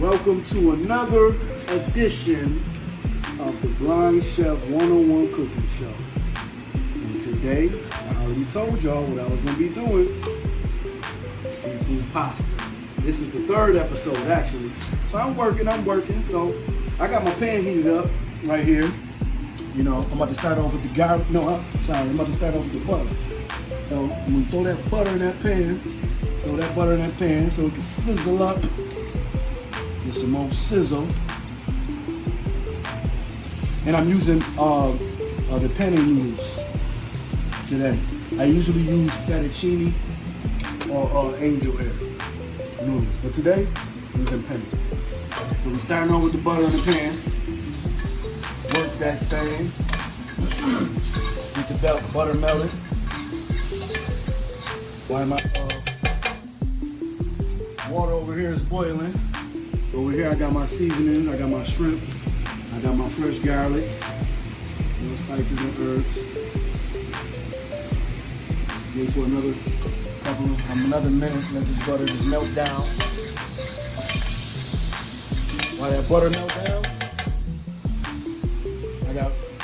Welcome to another edition of the Blind Chef 101 Cooking Show. And today, I already told y'all what I was going to be doing. Seafood pasta. This is the third episode actually. So I'm working. So I got my pan heated up right here. You know, I'm about to start off with the garlic. I'm about to start off with the butter. So I'm going to throw that butter in that pan so it can sizzle up. Get some more sizzle. And I'm using the penne noodles today. I usually use fettuccine or angel hair noodles, but today I'm using penne. So we're starting off with the butter in the pan. Work that thing. Get the butter melted. While my water over here is boiling. Over here I got my seasoning, I got my shrimp, I got my fresh garlic, spices and herbs. Wait for another minute, let this butter just melt down. While that butter melts down,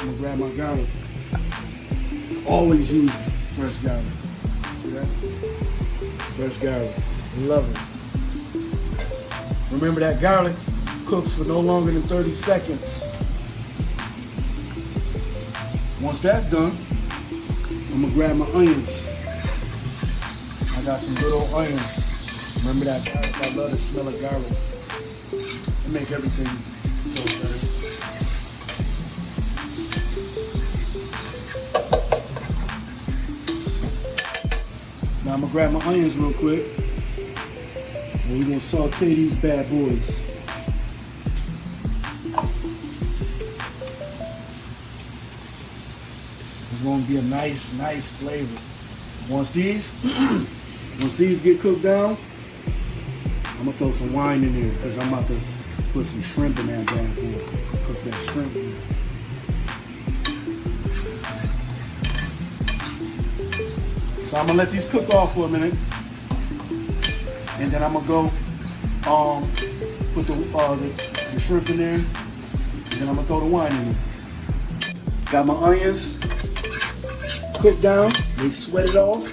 I'm gonna grab my garlic. Always use fresh garlic. See that? Fresh garlic. Love it. Remember that garlic cooks for no longer than 30 seconds. Once that's done, I'm gonna grab my onions. I got some good old onions. Remember that garlic? I love the smell of garlic. It makes everything so good. Now I'm gonna grab my onions real quick. And we're gonna saute these bad boys. It's gonna be a nice flavor. Once these get cooked down, I'm gonna throw some wine in there because I'm about to put some shrimp in that bad boy. Cook that shrimp in there. So I'm gonna let these cook off for a minute. And then I'm gonna go put the shrimp in there, and then I'm gonna throw the wine in there. Got my onions cooked down, they sweated off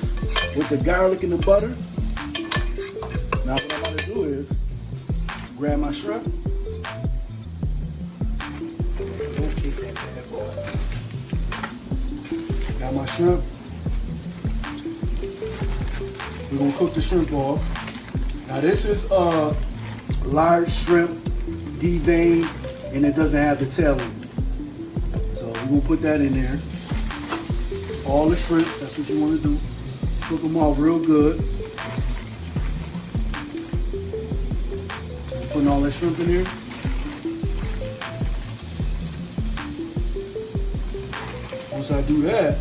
with the garlic and the butter. Now what I'm about to do is grab my shrimp. Got my shrimp. We're gonna cook the shrimp off. Now this is large shrimp, deveined, and it doesn't have the tail in it. So we're gonna put that in there. All the shrimp, that's what you wanna do. Cook them off real good. Putting all that shrimp in here. Once I do that,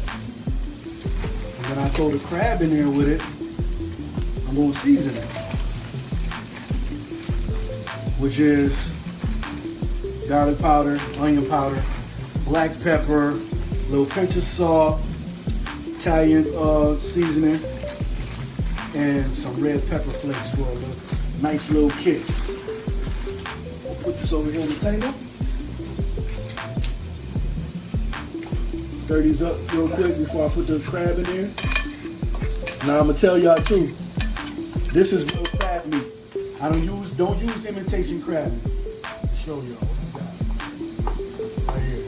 and then I throw the crab in there with it, I'm gonna season it. Which is garlic powder, onion powder, black pepper, a little pinch of salt, Italian seasoning, and some red pepper flakes for a nice little kick. We'll put this over here on the table. Stir these up real quick before I put the crab in there. Now I'm gonna tell y'all too, this is real crab meat. I don't use imitation crab to show y'all what I got right here.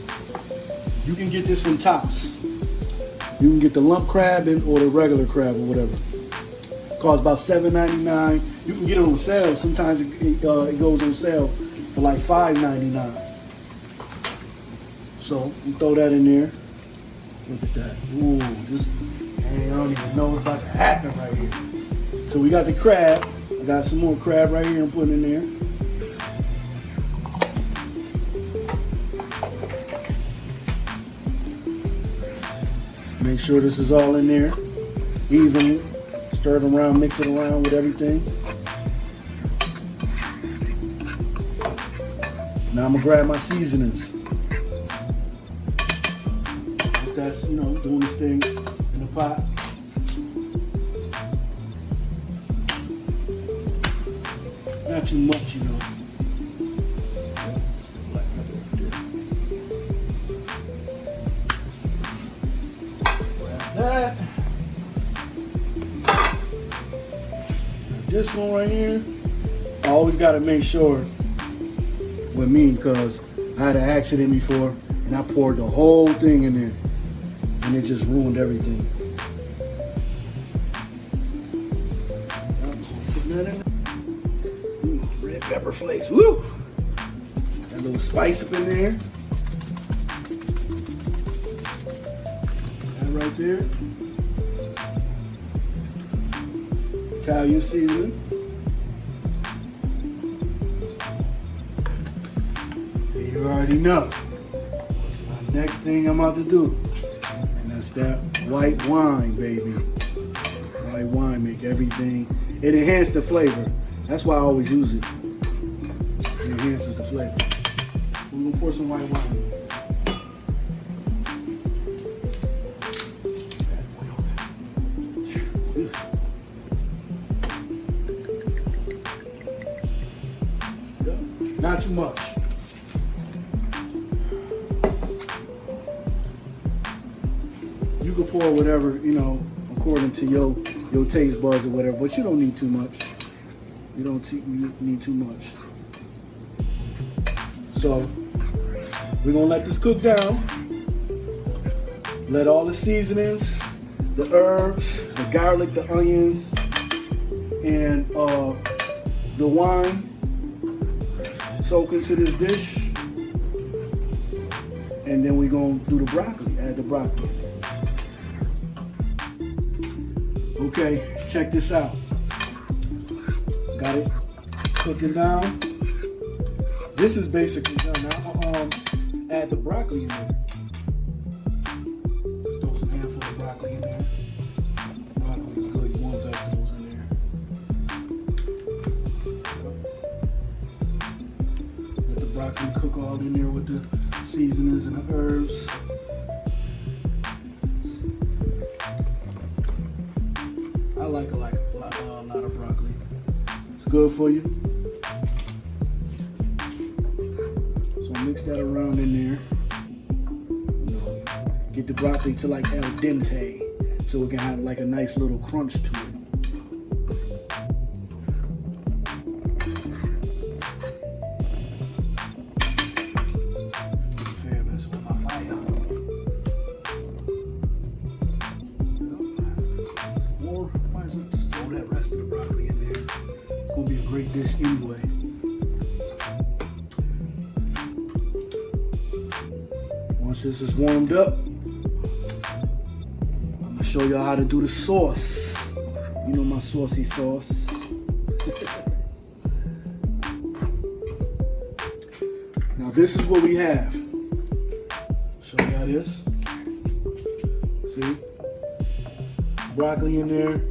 You can get this from Tops. You can get the lump crab or the regular crab or whatever. It costs about $7.99. You can get it on sale. Sometimes it goes on sale for like $5.99. So you throw that in there. Look at that. Ooh, I don't even know what's about to happen right here. So we got the crab. I got some more crab right here I'm putting in there. Make sure this is all in there evenly. Stir it around, mix it around with everything. Now I'm gonna grab my seasonings. That's, doing this thing in the pot. Not too much, this one right here, I always got to make sure with me, because I had an accident before and I poured the whole thing in there and it just ruined everything. Red pepper flakes, woo! Got a little spice up in there. That right there. Italian seasoning. You already know. What's my next thing I'm about to do? And that's that white wine, baby. White wine make everything. It enhances the flavor. That's why I always use it. It enhances the flavor. We're gonna pour some white wine in. Not too much. You can pour whatever, you know, according to your taste buds or whatever, but you don't need too much. You don't need too much. So we're gonna let this cook down. Let all the seasonings, the herbs, the garlic, the onions, and the wine soak into this dish. And then we're gonna do the broccoli, add the broccoli. Okay, check this out. Got it cooking down. This is basically done. Now add the broccoli in there. Let's throw some handful of broccoli in there. Broccoli is good. You want vegetables in there. Let the broccoli cook all in there with the seasonings and the herbs. I like a lot of broccoli. It's good for you. So mix that around in there. You know, get the broccoli to like al dente, so it can have like a nice little crunch to it. Great dish anyway. Once this is warmed up, I'm gonna show y'all how to do the sauce. You know my saucy sauce. Now this is what we have. Show y'all this. See? Broccoli in there.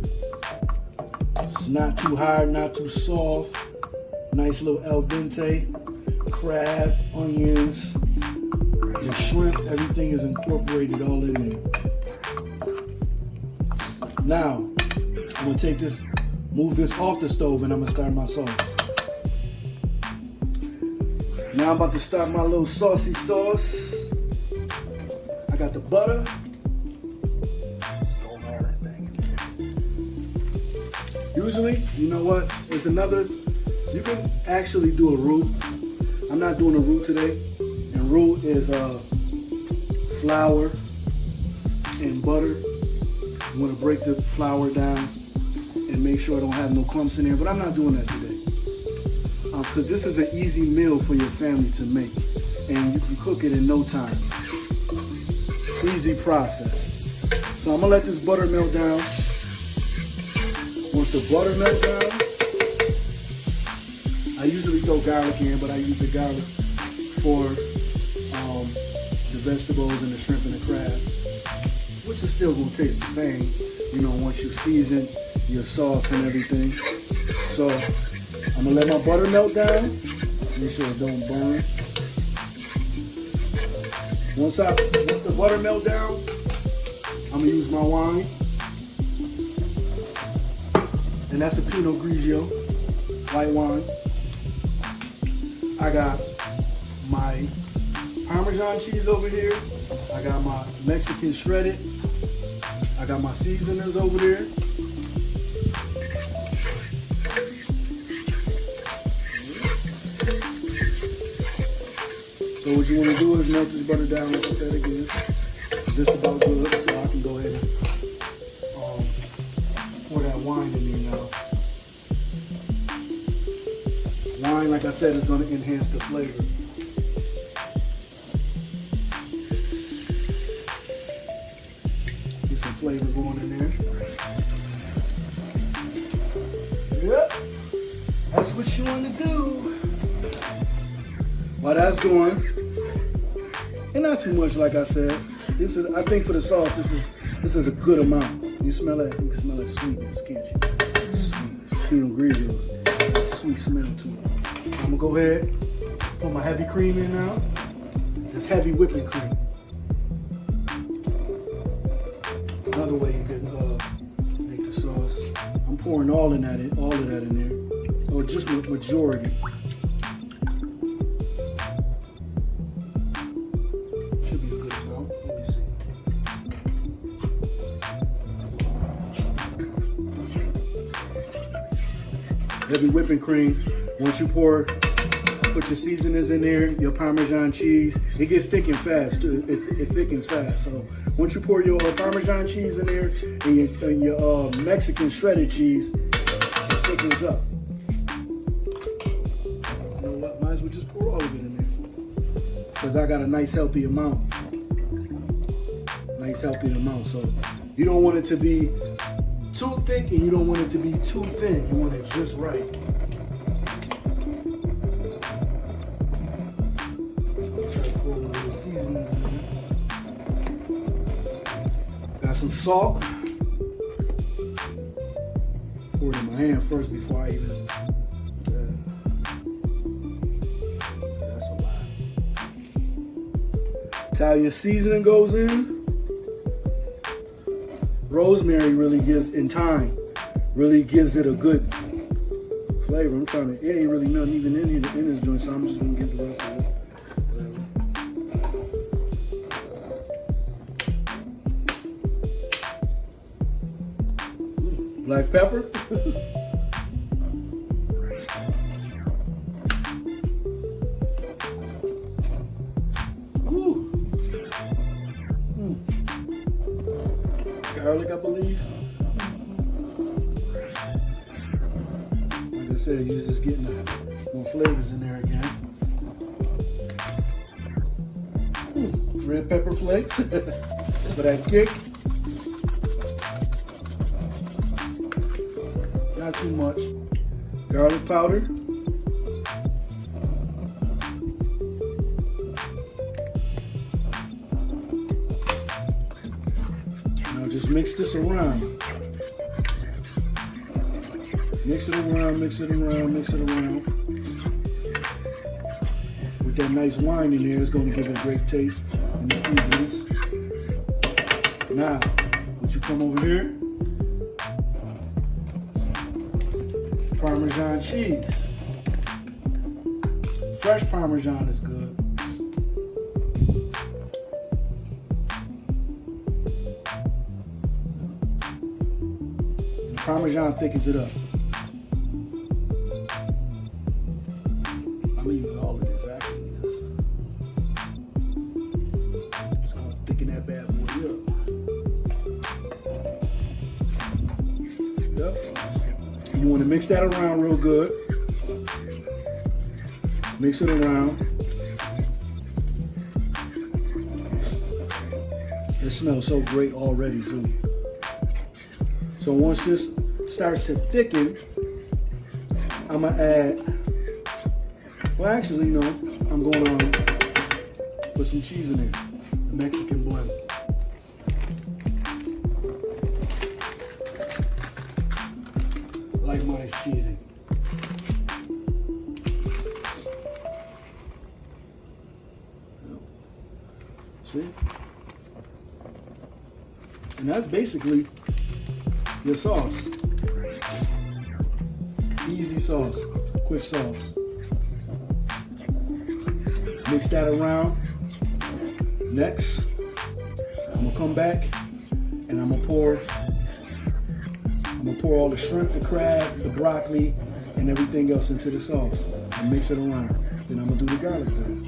It's not too hard, not too soft. Nice little al dente. Crab, onions, the shrimp, everything is incorporated all in there. Now, I'm gonna take this, move this off the stove, and I'm gonna start my sauce. Now I'm about to start my little saucy sauce. I got the butter. Usually, you know what, there's another, you can actually do a roux. I'm not doing a roux today. And roux is flour and butter. You want to break the flour down and make sure I don't have no clumps in there, but I'm not doing that today. Because this is an easy meal for your family to make. And you can cook it in no time. Easy process. So I'm going to let this butter melt down. Once the butter melts down, I usually throw garlic in, but I use the garlic for the vegetables and the shrimp and the crab, which is still going to taste the same, you know, once you season your sauce and everything. So I'm going to let my butter melt down, make sure it don't burn. Once the butter melt down, I'm going to use my wine. And that's a Pinot Grigio, white wine. I got my Parmesan cheese over here. I got my Mexican shredded. I got my seasonings over there. So what you want to do is melt this butter down, like I said again. Just about good, so I can go ahead and pour that wine in there now. Wine, like I said, is going to enhance the flavor. Get some flavor going in there. Yep, that's what you want to do. While that's going, and not too much, like I said. This is, I think, for the sauce, this is a good amount. You smell it? You can smell it sweetness, can't you? Sweet ingredients, sweet smell to it. I'm gonna go ahead, put my heavy cream in now. This heavy whipping cream. Another way you can make the sauce. I'm pouring all of that in there, or just the majority. Heavy whipping cream. Once you put your seasonings in there, your Parmesan cheese, it gets thick and fast too. It thickens fast. So once you pour your Parmesan cheese in there and your Mexican shredded cheese, it thickens up. You know what? Might as well just pour all of it in there, because I got a nice healthy amount. So you don't want it to be too thick and you don't want it to be too thin. You want it just right. Got some salt. Pour it in my hand first before I even. That's a lot. Italian seasoning goes in. Rosemary really gives, in thyme, really gives it a good flavor. It ain't really nothing even in this joint, so I'm just gonna get the rest of it. Black pepper. Garlic, I believe. Like I said, you're just getting more flavors in there again. Red pepper flakes for that kick. Not too much. Garlic powder. Just mix this around. Mix it around. With that nice wine in there, it's going to give it a great taste in the seasonings. Now, would you come over here? Parmesan cheese. Fresh Parmesan is good. Parmesan thickens it up. I'm gonna use all of this actually, because it's gonna thicken that bad boy up. Yep. You want to mix that around real good. Mix it around. It smells so great already too. So once this starts to thicken, I'm gonna add, well actually no, I'm gonna put some cheese in there, the Mexican blend. I like mine cheesy. See? And that's basically your sauce. Easy sauce, quick sauce. Mix that around. Next, I'm gonna come back and I'm gonna pour all the shrimp, the crab, the broccoli, and everything else into the sauce and mix it around. Then I'm gonna do the garlic bread.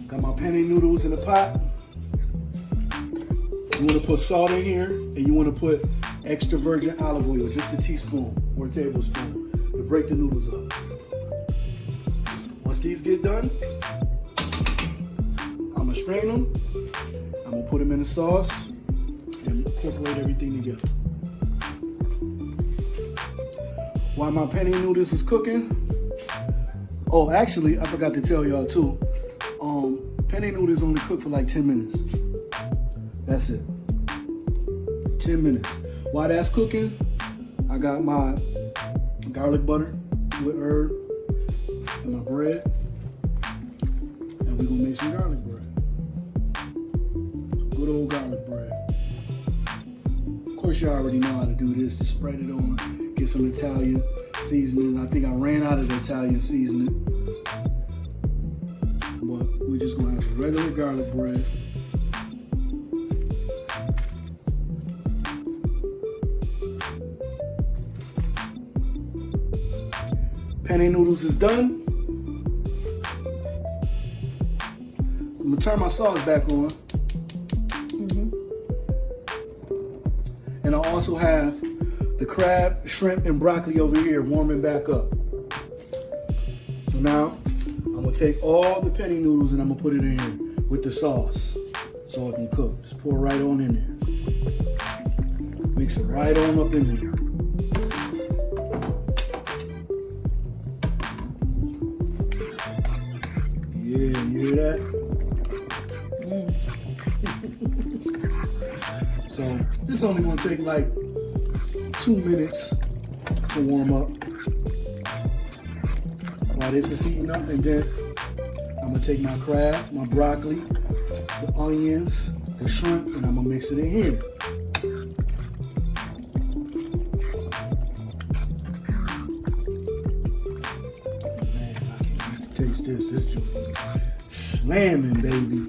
Got my penne noodles in the pot. You wanna put salt in here, and you wanna put extra virgin olive oil, just a teaspoon or a tablespoon, to break the noodles up. Once these get done, I'm gonna strain them. I'm gonna put them in the sauce and incorporate everything together. While my penne noodles is cooking, oh, actually, I forgot to tell y'all too. Penne noodles only cook for like 10 minutes. That's it. 10 minutes. While that's cooking, I got my garlic butter with herb and my bread. And we're gonna make some garlic bread. Good old garlic bread. Of course, you already know how to do this. Just spread it on, get some Italian seasoning. I think I ran out of the Italian seasoning. But we're just gonna have regular garlic bread. Penne noodles is done. I'm gonna turn my sauce back on. And I also have the crab, shrimp, and broccoli over here warming back up. So now I'm gonna take all the penne noodles and I'm gonna put it in here with the sauce so it can cook. Just pour it right on in there. Mix it right on up in here. Yeah, you hear that? So this only gonna take like 2 minutes to warm up while this is heating up, and then I'm gonna take my crab, my broccoli, the onions, the shrimp, and I'm gonna mix it in here. Man, I can't wait to taste this. This juice is slamming, baby.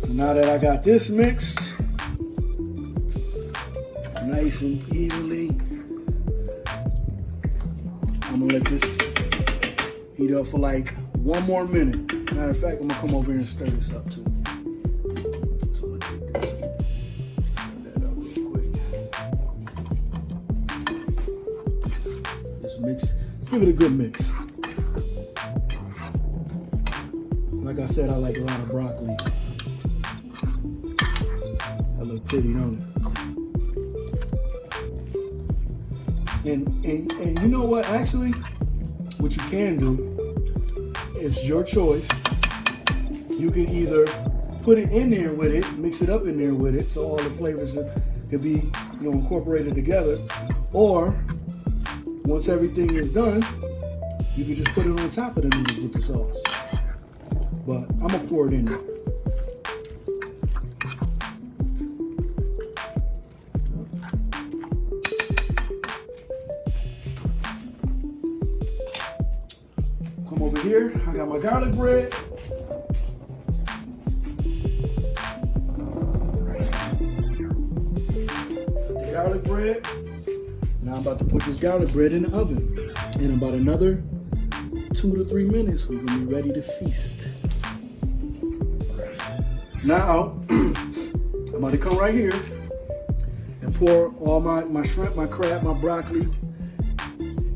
So now that I got this mixed nice and evenly, I'm gonna let this heat up for like 1 more minute. Matter of fact, I'm gonna come over here and stir this up too. So let's take this, stir that up real quick. Just mix, let's give it a good mix. Like I said, I like a lot of broccoli. That look pretty, don't it? And you know what, actually, what you can do, it's your choice. You can either put it in there with it, mix it up in there with it, so all the flavors can be, incorporated together. Or, once everything is done, you can just put it on top of the noodles with the sauce. But I'm gonna pour it in there. Come over here, I got my garlic bread. Put the garlic bread. Now I'm about to put this garlic bread in the oven. In about another 2 to 3 minutes, we're gonna be ready to feast. Now, I'm about to come right here and pour all my shrimp, my crab, my broccoli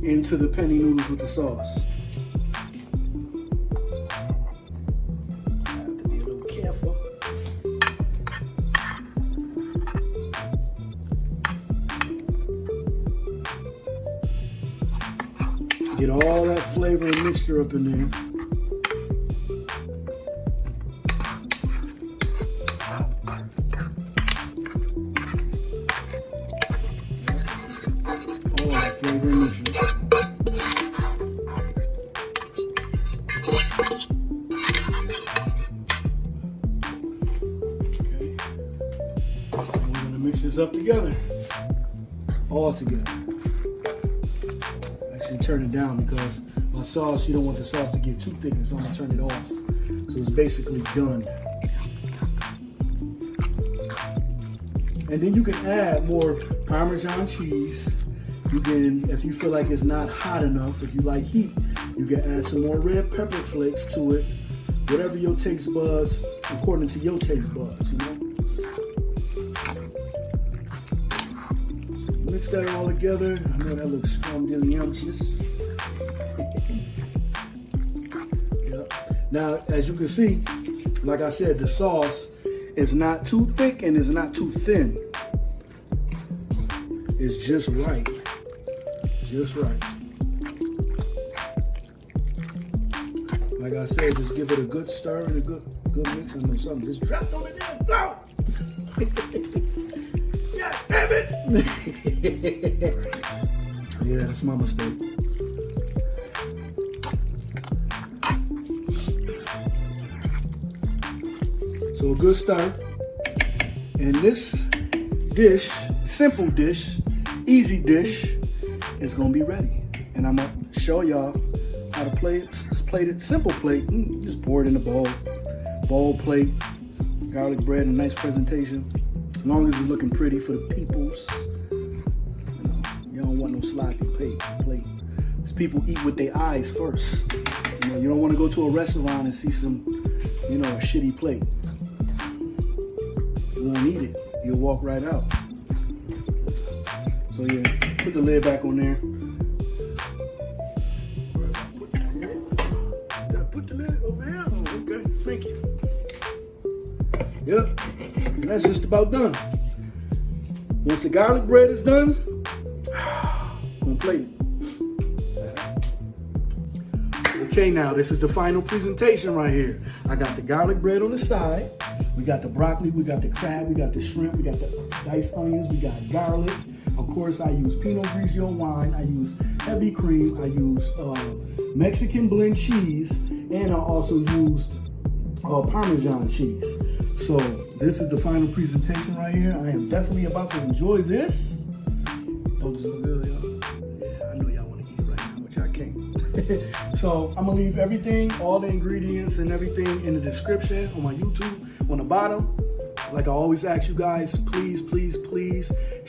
into the penne noodles with the sauce. I have to be a little careful. Get all that flavor and mixture up in there. Mix this up together, all together. Actually turn it down because my sauce, you don't want the sauce to get too thick, so I'm gonna turn it off. So it's basically done. And then you can add more Parmesan cheese. You can, if you feel like it's not hot enough, if you like heat, you can add some more red pepper flakes to it. Whatever your taste buds, according to your taste buds, you know. Mix that all together. I know that looks scrumdiddlyumptious. Yep. Now, as you can see, like I said, the sauce is not too thick and it's not too thin. It's just right. Just right. Like I said, just give it a good stir and a good mix. I know something just dropped on the damn floor. God damn it! Yeah, that's my mistake. So a good start. And this dish, simple dish, easy dish, is gonna be ready. And I'm gonna show y'all how to plate it, simple plate. Just pour it in a bowl plate, garlic bread, and a nice presentation. As long as it's looking pretty for the peoples. You don't want no sloppy plate. Because people eat with their eyes first. You don't want to go to a restaurant and see some, a shitty plate. You won't eat it. You'll walk right out. So yeah, put the lid back on there. Did I put the lid over there? Oh, okay, thank you. Yep, and that's just about done. Once the garlic bread is done, I'm gonna plate it. Okay, now this is the final presentation right here. I got the garlic bread on the side. We got the broccoli, we got the crab, we got the shrimp, we got the diced onions, we got garlic. Of course, I use Pinot Grigio wine, I use heavy cream, I use Mexican blend cheese, and I also used Parmesan cheese. So this is the final presentation right here. I am definitely about to enjoy this. Don't this look good, y'all? Yeah, I know y'all want to eat it right now, but y'all can't. So I'm gonna leave everything, all the ingredients and everything in the description on my YouTube on the bottom. Like I always ask you guys, please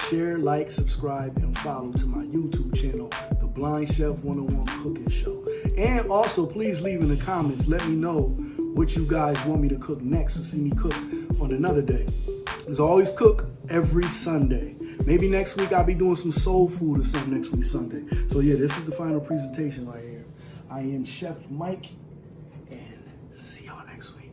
share, like, subscribe, and follow to my YouTube channel, The Blind Chef 101 Cooking Show. And also, please leave in the comments, let me know what you guys want me to cook next, to see me cook on another day. As I always cook every Sunday. Maybe next week I'll be doing some soul food or something next week Sunday. So yeah, this is the final presentation right here. I am Chef Mike, and see y'all next week.